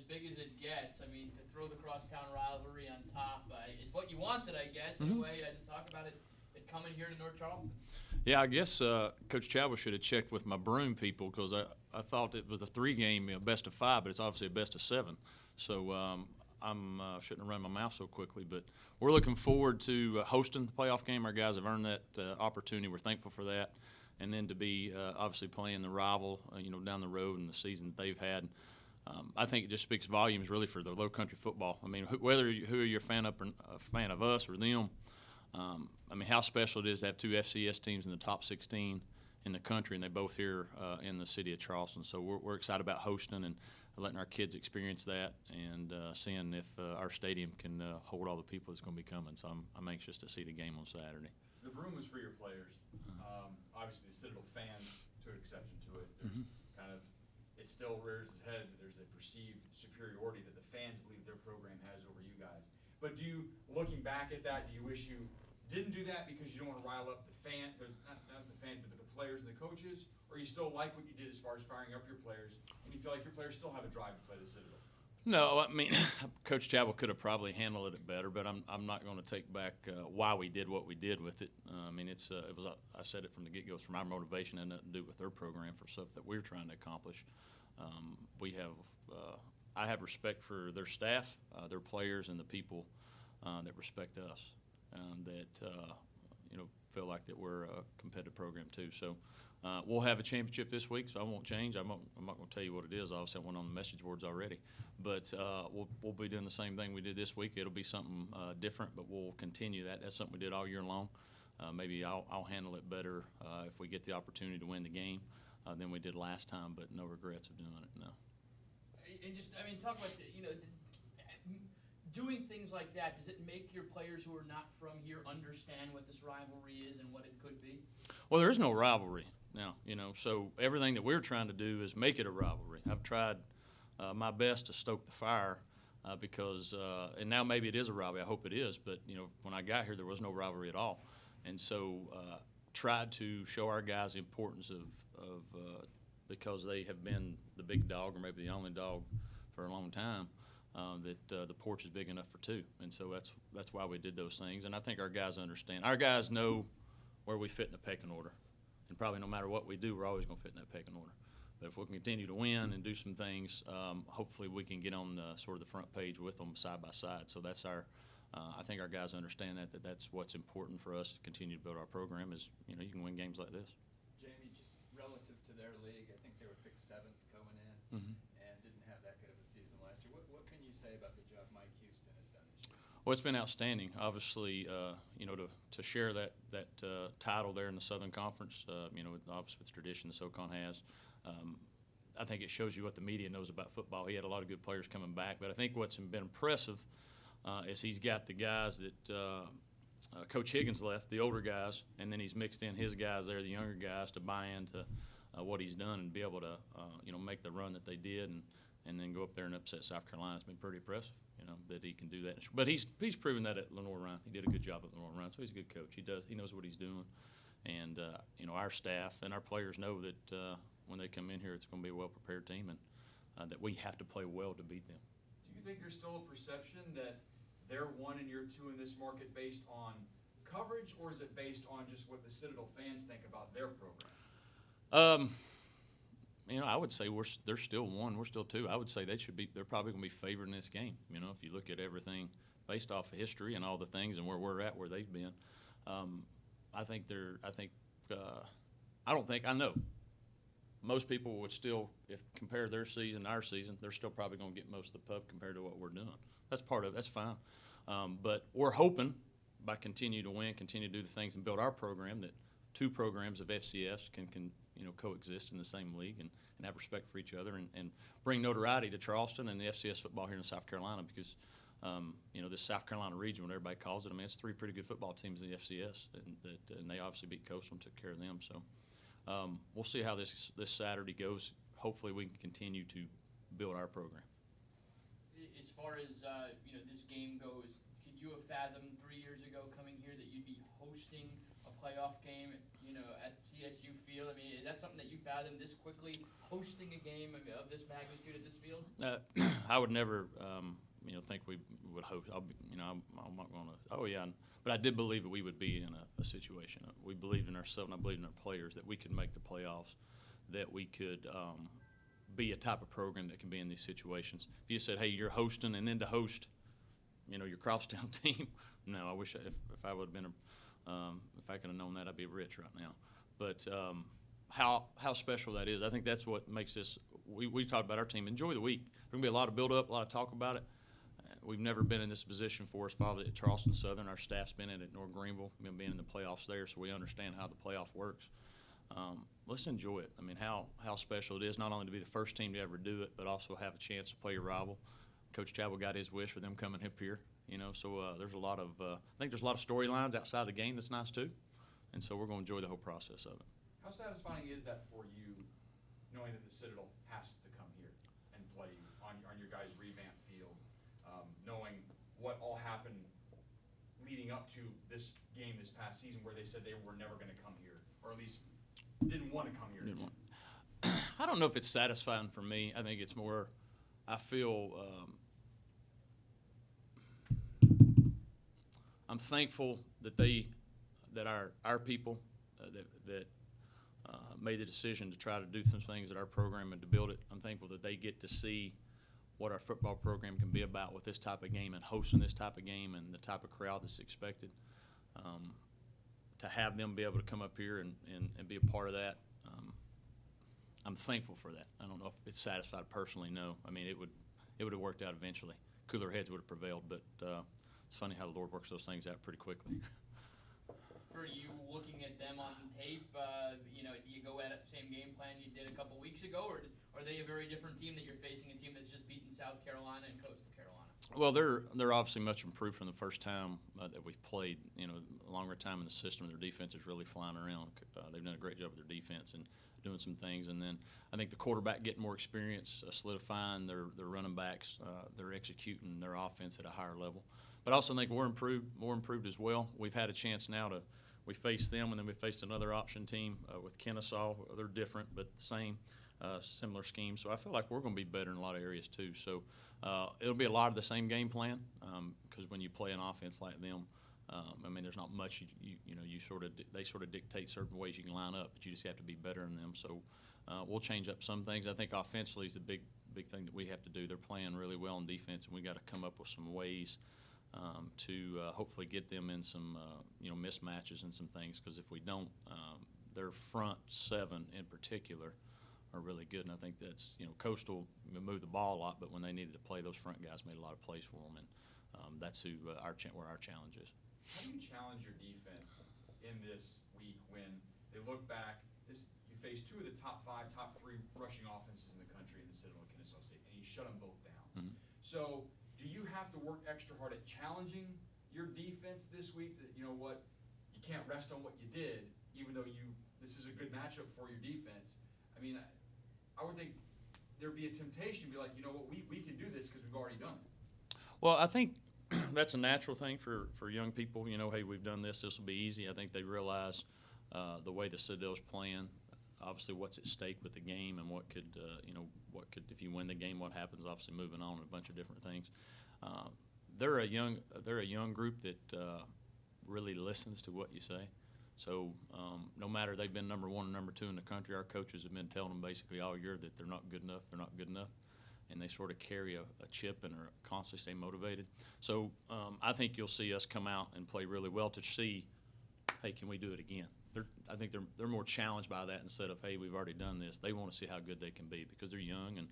big as it gets. I mean, to throw the crosstown rivalry on top, it's what you wanted, I guess. In a way, I just talk about it coming here to North Charleston. Yeah, I guess Coach Chadwell should have checked with my Broome people because I thought it was a 3-game best of 5, but it's obviously a best of 7. So I shouldn't have run my mouth so quickly. But we're looking forward to hosting the playoff game. Our guys have earned that opportunity. We're thankful for that. And then to be obviously playing the rival, down the road in the season that they've had. I think it just speaks volumes really for the low country football. I mean, whether who you're a fan of us or them, I mean, how special it is to have 2 FCS teams in the top 16 in the country, and they both here in the city of Charleston. So we're excited about hosting and letting our kids experience that and seeing if our stadium can hold all the people that's going to be coming. So I'm anxious to see the game on Saturday. The room was for your players. Obviously, the Citadel fans took exception to it. There's kind of, it still rears its head that there's a perceived superiority that the fans believe their program has over you guys. But do you, looking back at that, do you wish you didn't do that because you don't want to rile up the not the fans, but the players and the coaches? Or you still like what you did as far as firing up your players, and you feel like your players still have a drive to play the Citadel? No, I mean, Coach Chadwell could have probably handled it better, but I'm not going to take back why we did what we did with it. I mean, it was I said it from the get-go. It's from our motivation and nothing to do with their program for stuff that we're trying to accomplish. I have respect for their staff, their players, and the people that respect us, that feel like that we're a competitive program too. So. We'll have a championship this week, so I won't change. I'm not going to tell you what it is. Obviously, I went on the message boards already. But we'll be doing the same thing we did this week. It'll be something different, but we'll continue that. That's something we did all year long. Maybe I'll handle it better if we get the opportunity to win the game than we did last time, but no regrets of doing it, no. And just, I mean, talk about, doing things like that, does it make your players who are not from here understand what this rivalry is and what it could be? Well, there is no rivalry now, so everything that we're trying to do is make it a rivalry. I've tried my best to stoke the fire because, and now maybe it is a rivalry. I hope it is, but, when I got here, there was no rivalry at all. And so tried to show our guys the importance of because they have been the big dog or maybe the only dog for a long time, that the porch is big enough for 2. And so that's why we did those things. And I think our guys understand. Our guys know where we fit in the pecking order. And probably no matter what we do, we're always going to fit in that pecking order. But if we can continue to win and do some things, hopefully we can get on sort of the front page with them side by side. So that's our I think our guys understand that's what's important for us to continue to build our program is, you can win games like this. Jamey, just relative to their league, I think they were picked 7th going in and didn't have that good of a season last year. What can you say about the job Mike Houston has done this year? Well, it's been outstanding. Obviously, to share that title there in the Southern Conference, obviously with the tradition the SoCon has, I think it shows you what the media knows about football. He had a lot of good players coming back, but I think what's been impressive is he's got the guys that Coach Higgins left, the older guys, and then he's mixed in his guys there, the younger guys, to buy into what he's done and be able to, make the run that they did and then go up there and upset South Carolina. It's been pretty impressive, that he can do that. But he's proven that at Lenoir-Rhyne. He did a good job at Lenoir-Rhyne, so he's a good coach. He knows what he's doing. And, our staff and our players know that when they come in here, it's going to be a well-prepared team and that we have to play well to beat them. Do you think there's still a perception that they're 1 and you're 2 in this market based on coverage, or is it based on just what the Citadel fans think about their program? I would say they're still 1, we're still 2. I would say they're probably going to be favored in this game. If you look at everything based off of history and all the things and where we're at, where they've been, I know most people would still, if compare their season to our season, they're still probably going to get most of the pub compared to what we're doing. That's part of it. That's fine. But we're hoping by continue to win, continue to do the things and build our program that 2 programs of FCS can coexist in the same league and have respect for each other and bring notoriety to Charleston and the FCS football here in South Carolina because, this South Carolina region, what everybody calls it, it's 3 pretty good football teams in the FCS and they obviously beat Coastal and took care of them. So we'll see how this Saturday goes. Hopefully we can continue to build our program. As far as this game goes, could you have fathomed 3 years ago coming here that you'd be hosting a playoff game, at CSU Field? I mean, is that something that you fathomed this quickly, hosting a game of this magnitude at this field? I would never, think we would host. I'm not going to. Oh yeah, but I did believe that we would be in a situation. We believed in ourselves, and I believed in our players that we could make the playoffs, that we could be a type of program that can be in these situations. If you said, "Hey, you're hosting," and then to host, your crosstown team. No, I wish if I would have been if I could have known that, I'd be rich right now. But how special that is, I think that's what makes this. We talked about our team. Enjoy the week. There's gonna be a lot of build up, a lot of talk about it. We've never been in this position for us. Followed at Charleston Southern. Our staff's been in it at North Greenville. We've been in the playoffs there, so we understand how the playoff works. Let's enjoy it. I mean, how special it is not only to be the first team to ever do it, but also have a chance to play your rival. Coach Chadwell got his wish for them coming up here. So there's a lot of I think there's a lot of storylines outside the game that's nice too, and so we're going to enjoy the whole process of it. How satisfying is that for you, knowing that the Citadel has to come here and play on your guys' revamped field, knowing what all happened leading up to this game this past season, where they said they were never going to come here, or at least didn't want to come here. I don't know if it's satisfying for me. I think it's more. I feel. I'm thankful that our people that made the decision to try to do some things at our program and to build it. I'm thankful that they get to see what our football program can be about with this type of game and hosting this type of game and the type of crowd that's expected. To have them be able to come up here and be a part of that, I'm thankful for that. I don't know if it's satisfied personally. No, I mean it would have worked out eventually. Cooler heads would have prevailed, but it's funny how the Lord works those things out pretty quickly. For you, looking at them on tape, do you go at it the same game plan you did a couple weeks ago, or are they a very different team that you're facing, a team that's just beaten South Carolina and Coastal Carolina? Well, they're obviously much improved from the first time that we've played. A longer time in the system. Their defense is really flying around. They've done a great job with their defense and doing some things. And then I think the quarterback getting more experience, solidifying their running backs. They're executing their offense at a higher level. But I also think we're more improved as well. We've had a chance now we faced them, and then we faced another option team with Kennesaw. They're different, but the same, similar scheme. So I feel like we're going to be better in a lot of areas too. So it'll be a lot of the same game plan because when you play an offense like them, there's not much they sort of dictate certain ways you can line up, but you just have to be better than them. So we'll change up some things. I think offensively is the big thing that we have to do. They're playing really well in defense, and we got to come up with some ways to hopefully get them in some mismatches and some things, because if we don't, their front seven in particular are really good, and I think that's Coastal moved the ball a lot, but when they needed to play, those front guys made a lot of plays for them, and that's where our challenge is. How do you challenge your defense in this week when they look back? You face two of the top 5, top 3 rushing offenses in the country in the Citadel and Kennesaw State, and you shut them both down. Mm-hmm. So do you have to work extra hard at challenging your defense this week? That you can't rest on what you did, even though this is a good matchup for your defense. I mean, I would think there'd be a temptation to be like, we can do this because we've already done it. Well, I think that's a natural thing for young people. Hey, we've done this. This will be easy. I think they realize the way the Citadel's playing. Obviously, what's at stake with the game, and what could if you win the game, what happens? Obviously, moving on and a bunch of different things. They're a young group that really listens to what you say. So no matter they've been number 1 or number 2 in the country, our coaches have been telling them basically all year that they're not good enough. They're not good enough, and they sort of carry a chip and are constantly stay motivated. So I think you'll see us come out and play really well to see, hey, can we do it again? I think they're more challenged by that instead of, hey, we've already done this. They want to see how good they can be because they're young and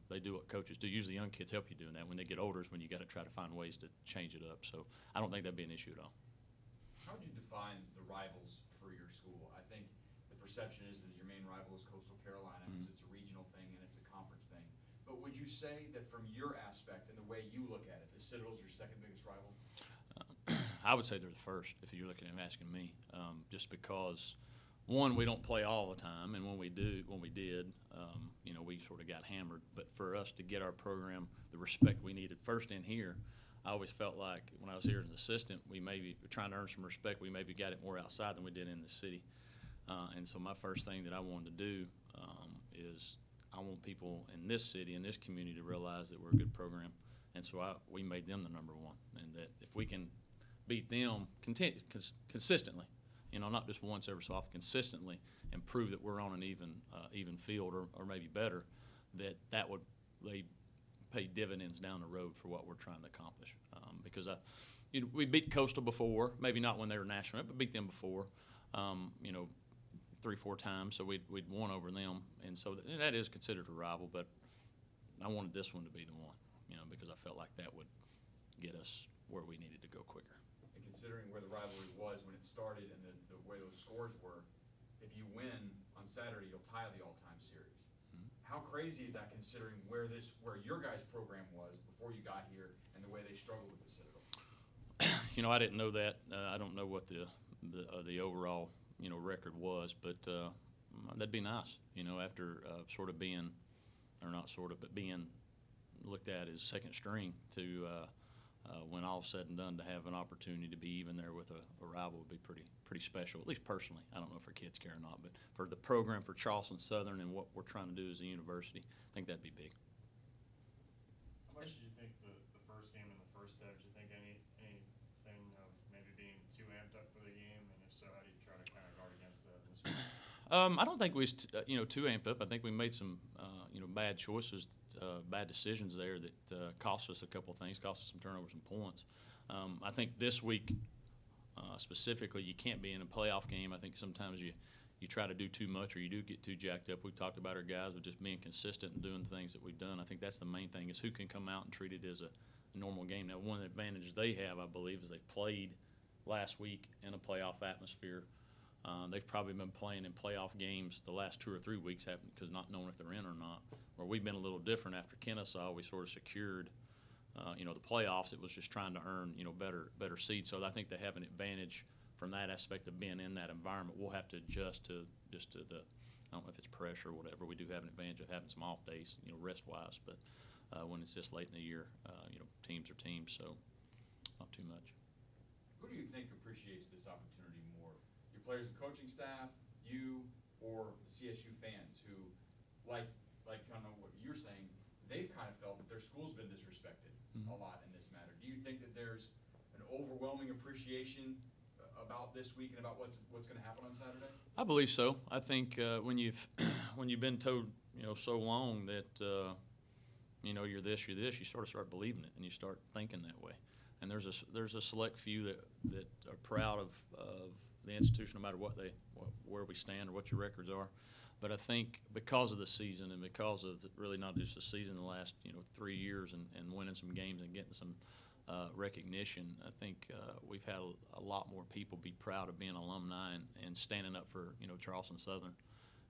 they do what coaches do. Usually young kids help you doing that. When they get older is when you got to try to find ways to change it up. So I don't think that'd be an issue at all. How would you define the rivals for your school? I think the perception is that your main rival is Coastal Carolina because it's a regional thing and it's a conference thing. But would you say that from your aspect and the way you look at it, the Citadel's your second biggest rival? I would say they're the first if you're looking at asking me, just because, one, we don't play all the time, and when we did, we sort of got hammered. But for us to get our program the respect we needed first in here, I always felt like when I was here as an assistant, we maybe were trying to earn some respect. We maybe got it more outside than we did in the city. And so my first thing that I wanted to do is I want people in this city, in this community, to realize that we're a good program. And so we made them the number one, and that if we can beat them consistently, not just once every so often, consistently, and prove that we're on an even field or maybe better, that would pay dividends down the road for what we're trying to accomplish. Because we beat Coastal before, maybe not when they were national, but beat them before, 3-4 times, so we'd won over them, and so that is considered a rival. But I wanted this one to be the one, because I felt like that would get us where we needed to go quicker. And considering where the rivalry was when it started and the way those scores were, if you win on Saturday, you'll tie the all-time series. Mm-hmm. How crazy is that, considering where your guys' program was before you got here and the way they struggled with the Citadel? I didn't know that. I don't know what the overall record was, but that'd be nice. After sort of being, or not sort of, but being looked at as second string to when all said and done, to have an opportunity to be even there with a rival would be pretty special, at least personally. I don't know if our kids care or not, but for the program, for Charleston Southern, and what we're trying to do as a university, I think that'd be big. How much do you think the first game and the first half, do you think anything of maybe being too amped up for the game, and if so, how do you try to kind of guard against that in this one? I don't think we was too amped up. I think we made some bad choices, bad decisions there that cost us a couple of things, cost us some turnovers and points. I think this week specifically, you can't be in a playoff game. I think sometimes you try to do too much, or you do get too jacked up. We've talked about our guys with just being consistent and doing the things that we've done. I think that's the main thing, is who can come out and treat it as a normal game. Now, one of the advantages they have, I believe, is they played last week in a playoff atmosphere. They've probably been playing in playoff games the last 2 or 3 weeks, because not knowing if they're in or not. Where we've been a little different after Kennesaw, we sort of secured, the playoffs. It was just trying to earn, better seeds. So I think they have an advantage from that aspect of being in that environment. We'll have to adjust to the, I don't know if it's pressure or whatever. We do have an advantage of having some off days, rest-wise. But when it's this late in the year, teams are teams, so not too much. Who do you think appreciates this opportunity more? Your players and coaching staff, you, or the CSU fans who, like kind of what you're saying, they've kind of felt that their school's been disrespected a lot in this matter. Do you think that there's an overwhelming appreciation about this week and about what's going to happen on Saturday? I believe so. I think when you've been told so long that you're this, you sort of start believing it, and you start thinking that way. And there's a select few that are proud of the institution, no matter where we stand or what your records are. But I think because of the season, and because of really not just the season, the last 3 years, and winning some games and getting some recognition, I think we've had a lot more people be proud of being alumni and standing up for Charleston Southern.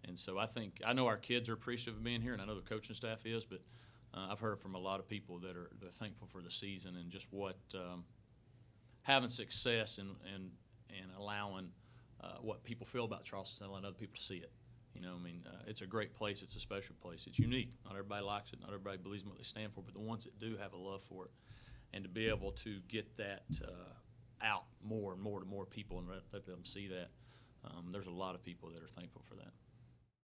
And so I know our kids are appreciative of being here, and I know the coaching staff is, but I've heard from a lot of people that they're thankful for the season and just what having success and allowing what people feel about Charleston Southern, allowing other people to see it. It's a great place. It's a special place. It's unique. Not everybody likes it. Not everybody believes in what they stand for, but the ones that do have a love for it. And to be able to get that out more and more to more people and let them see that, there's a lot of people that are thankful for that.